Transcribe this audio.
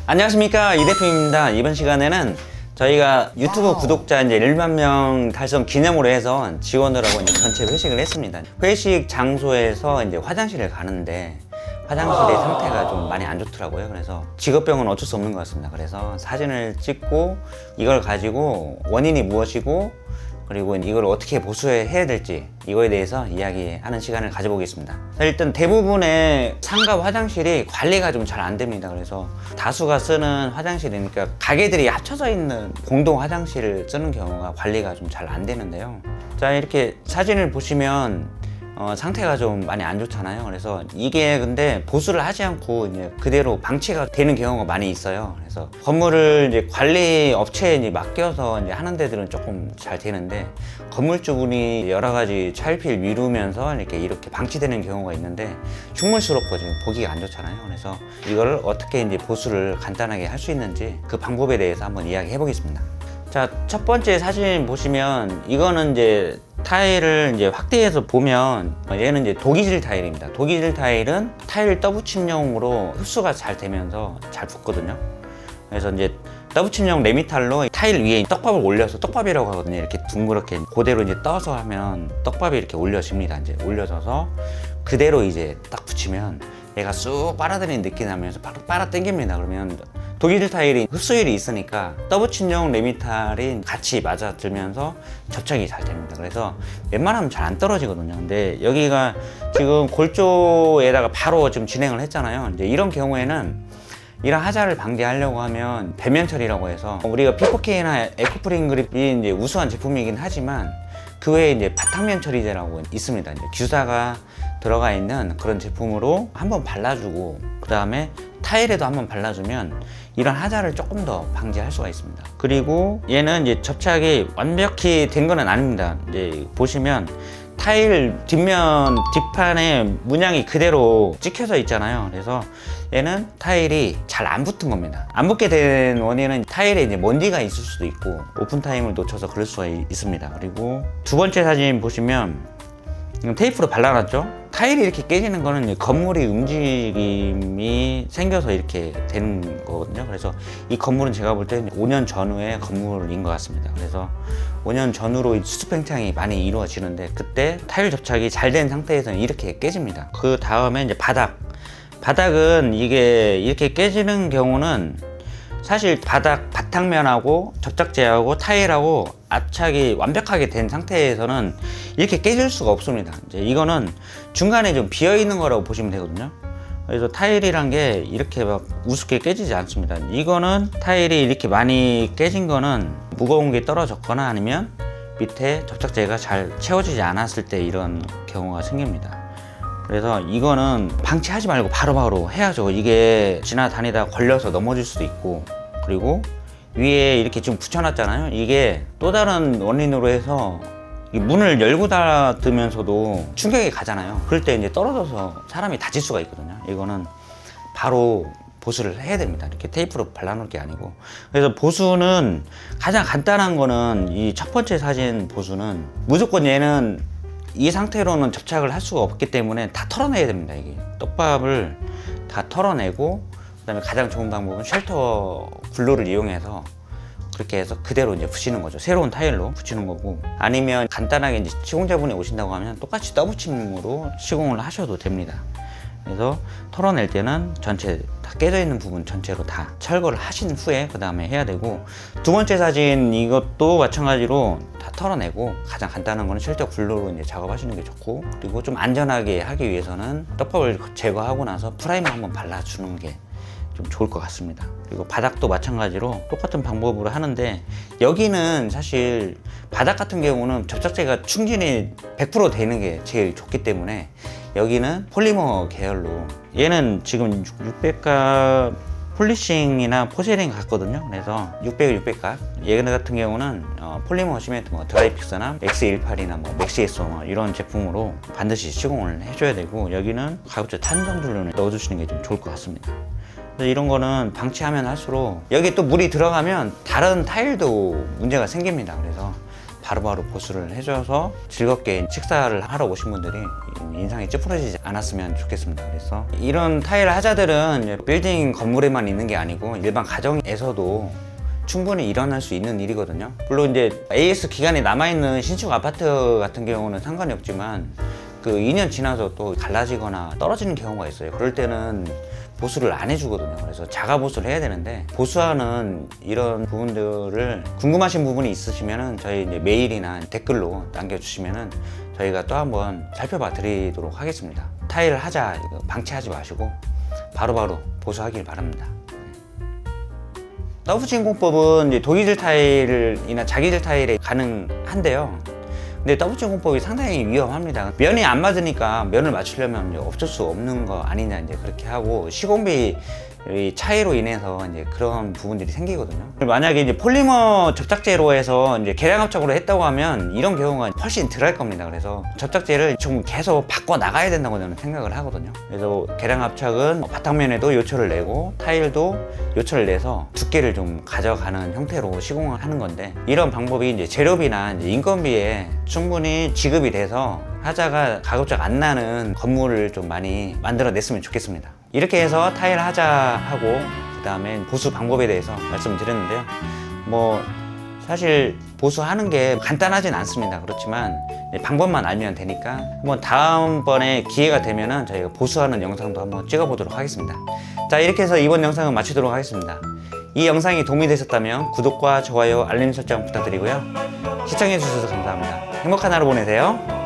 안녕하십니까, 이 대표입니다. 이번 시간에는 저희가 유튜브 구독자 이제 1만 명 달성 기념으로 해서 직원들하고 이제 전체 회식을 했습니다. 회식 장소에서 이제 화장실을 가는데 화장실의 상태가 좀 많이 안 좋더라고요. 그래서 직업병은 어쩔 수 없는 것 같습니다. 그래서 사진을 찍고 이걸 가지고 원인이 무엇이고 그리고 이걸 어떻게 보수해야 될지 이거에 대해서 이야기하는 시간을 가져보겠습니다. 일단 대부분의 상가 화장실이 관리가 좀 잘 안 됩니다. 그래서 다수가 쓰는 화장실이니까 가게들이 합쳐져 있는 공동 화장실을 쓰는 경우가 관리가 좀 잘 안 되는데요. 자, 이렇게 사진을 보시면 상태가 좀 많이 안 좋잖아요. 그래서 이게 근데 보수를 하지 않고 이제 그대로 방치가 되는 경우가 많이 있어요. 그래서 건물을 이제 관리 업체에 이제 맡겨서 이제 하는 데들은 조금 잘 되는데 건물주분이 여러 가지 차일피일 미루면서 이렇게 방치되는 경우가 있는데 흉물스럽고 지금 보기가 안 좋잖아요. 그래서 이걸 어떻게 이제 보수를 간단하게 할 수 있는지 그 방법에 대해서 한번 이야기해 보겠습니다. 자, 첫 번째 사진 보시면 이거는 이제 타일을 이제 확대해서 보면 얘는 이제 독이질 타일입니다. 독이질 타일은 타일 떠붙임용으로 흡수가 잘 되면서 잘 붙거든요. 그래서 이제 떠붙임용 레미탈로 타일 위에 떡밥을 올려서 떡밥이라고 하거든요. 이렇게 둥그렇게 그대로 이제 떠서 하면 떡밥이 이렇게 올려집니다. 이제 올려져서 그대로 이제 딱 붙이면 얘가 쑥 빨아들이는 느낌이 나면서 바로 빨아 당깁니다. 그러면 독일 타일이 흡수율이 있으니까 떠붙임용 레미탈이 같이 맞아들면서 접착이 잘 됩니다. 그래서 웬만하면 잘 안 떨어지거든요. 근데 여기가 지금 골조에다가 바로 지금 진행을 했잖아요. 이제 이런 경우에는 이런 하자를 방지하려고 하면 배면 처리라고 해서 우리가 P4K나 에코프린 그립이 이제 우수한 제품이긴 하지만 그 외에 이제 바탕면 처리제라고 있습니다. 이제 규사가 들어가 있는 그런 제품으로 한번 발라주고 그 다음에 타일에도 한번 발라주면 이런 하자를 조금 더 방지할 수가 있습니다. 그리고 얘는 이제 접착이 완벽히 된 건 아닙니다. 이제 보시면 타일 뒷면 뒷판에 문양이 그대로 찍혀져 있잖아요. 그래서 얘는 타일이 잘 안 붙은 겁니다. 안 붙게 된 원인은 타일에 이제 먼지가 있을 수도 있고 오픈 타임을 놓쳐서 그럴 수가 있습니다. 그리고 두 번째 사진 보시면 테이프로 발라놨죠. 타일이 이렇게 깨지는 거는 건물이 움직임이 생겨서 이렇게 되는 거거든요. 그래서 이 건물은 제가 볼 때 5년 전후의 건물인 것 같습니다. 그래서 5년 전후로 수습 팽창이 많이 이루어지는데 그때 타일 접착이 잘 된 상태에서는 이렇게 깨집니다. 그 다음에 이제 바닥은 이게 이렇게 깨지는 경우는 사실 바탕면하고 접착제하고 타일하고 압착이 완벽하게 된 상태에서는 이렇게 깨질 수가 없습니다. 이제 이거는 중간에 좀 비어 있는 거라고 보시면 되거든요. 그래서 타일이란 게 이렇게 막 우습게 깨지지 않습니다. 이거는 타일이 이렇게 많이 깨진 거는 무거운 게 떨어졌거나 아니면 밑에 접착제가 잘 채워지지 않았을 때 이런 경우가 생깁니다. 그래서 이거는 방치하지 말고 바로바로 해야죠. 이게 지나다니다 걸려서 넘어질 수도 있고 그리고 위에 이렇게 지금 붙여놨잖아요. 이게 또 다른 원인으로 해서 문을 열고 닫으면서도 충격이 가잖아요. 그럴 때 이제 떨어져서 사람이 다칠 수가 있거든요. 이거는 바로 보수를 해야 됩니다. 이렇게 테이프로 발라놓을 게 아니고. 그래서 보수는 가장 간단한 거는 이 첫 번째 사진 보수는 무조건 얘는 이 상태로는 접착을 할 수가 없기 때문에 다 털어내야 됩니다. 이게 떡밥을 다 털어내고 그다음에 가장 좋은 방법은 쉘터 글루를 이용해서 그렇게 해서 그대로 이제 붙이는 거죠. 새로운 타일로 붙이는 거고 아니면 간단하게 이제 시공자분이 오신다고 하면 똑같이 떠붙임으로 시공을 하셔도 됩니다. 그래서 털어낼 때는 전체 다 깨져 있는 부분 전체로 다 철거를 하신 후에 그 다음에 해야 되고 두 번째 사진 이것도 마찬가지로 다 털어내고 가장 간단한 거는 쉘터 글루로 이제 작업하시는 게 좋고 그리고 좀 안전하게 하기 위해서는 떡밥을 제거하고 나서 프라이머 한번 발라주는 게 좀 좋을 것 같습니다. 그리고 바닥도 마찬가지로 똑같은 방법으로 하는데 여기는 사실 바닥 같은 경우는 접착제가 충전이 100% 되는 게 제일 좋기 때문에 여기는 폴리머 계열로 얘는 지금 600가 폴리싱이나 포세린 같거든요. 그래서 600, 600가 얘 같은 경우는 폴리머 시멘트 드라이픽스나 X18이나 맥시에소 이런 제품으로 반드시 시공을 해줘야 되고 여기는 가급적 탄성줄로 넣어주시는 게 좀 좋을 것 같습니다. 이런 거는 방치하면 할수록 여기 또 물이 들어가면 다른 타일도 문제가 생깁니다. 그래서 바로바로 보수를 해줘서 즐겁게 식사를 하러 오신 분들이 인상이 찌푸러지지 않았으면 좋겠습니다. 그래서 이런 타일 하자들은 빌딩 건물에만 있는 게 아니고 일반 가정에서도 충분히 일어날 수 있는 일이거든요. 물론 이제 AS 기간에 남아있는 신축 아파트 같은 경우는 상관이 없지만 그 2년 지나서 또 갈라지거나 떨어지는 경우가 있어요. 그럴 때는 보수를 안 해주거든요. 그래서 자가 보수를 해야 되는데, 보수하는 이런 부분들을 궁금하신 부분이 있으시면은 저희 이제 메일이나 댓글로 남겨주시면은 저희가 또 한번 살펴봐 드리도록 하겠습니다. 타일 하자 이거 방치하지 마시고 바로바로 보수하길 바랍니다. 서브 진공법은 이제 독이질 타일이나 자기질 타일에 가능한데요. 근데 더블 진공법이 상당히 위험합니다. 면이 안 맞으니까 면을 맞추려면 이제 어쩔 수 없는 거 아니냐 이제 그렇게 하고, 시공비 차이로 인해서 이제 그런 부분들이 생기거든요. 만약에 이제 폴리머 접착제로 해서 이제 계량 합착으로 했다고 하면 이런 경우가 훨씬 덜 할 겁니다. 그래서 접착제를 좀 계속 바꿔 나가야 된다고 저는 생각을 하거든요. 그래서 계량 합착은 바닥면에도 요철을 내고 타일도 요철을 내서 두께를 좀 가져가는 형태로 시공을 하는 건데, 이런 방법이 이제 재료비나 이제 인건비에 충분히 지급이 돼서 하자가 가급적 안 나는 건물을 좀 많이 만들어냈으면 좋겠습니다. 이렇게 해서 타일 하자하고 그 다음에 보수 방법에 대해서 말씀드렸는데요. 뭐 사실 보수하는 게 간단하진 않습니다. 그렇지만 방법만 알면 되니까 한번 다음번에 기회가 되면은 저희가 보수하는 영상도 한번 찍어보도록 하겠습니다. 자, 이렇게 해서 이번 영상은 마치도록 하겠습니다. 이 영상이 도움이 되셨다면 구독과 좋아요, 알림 설정 부탁드리고요. 시청해주셔서 감사합니다. 행복한 하루 보내세요.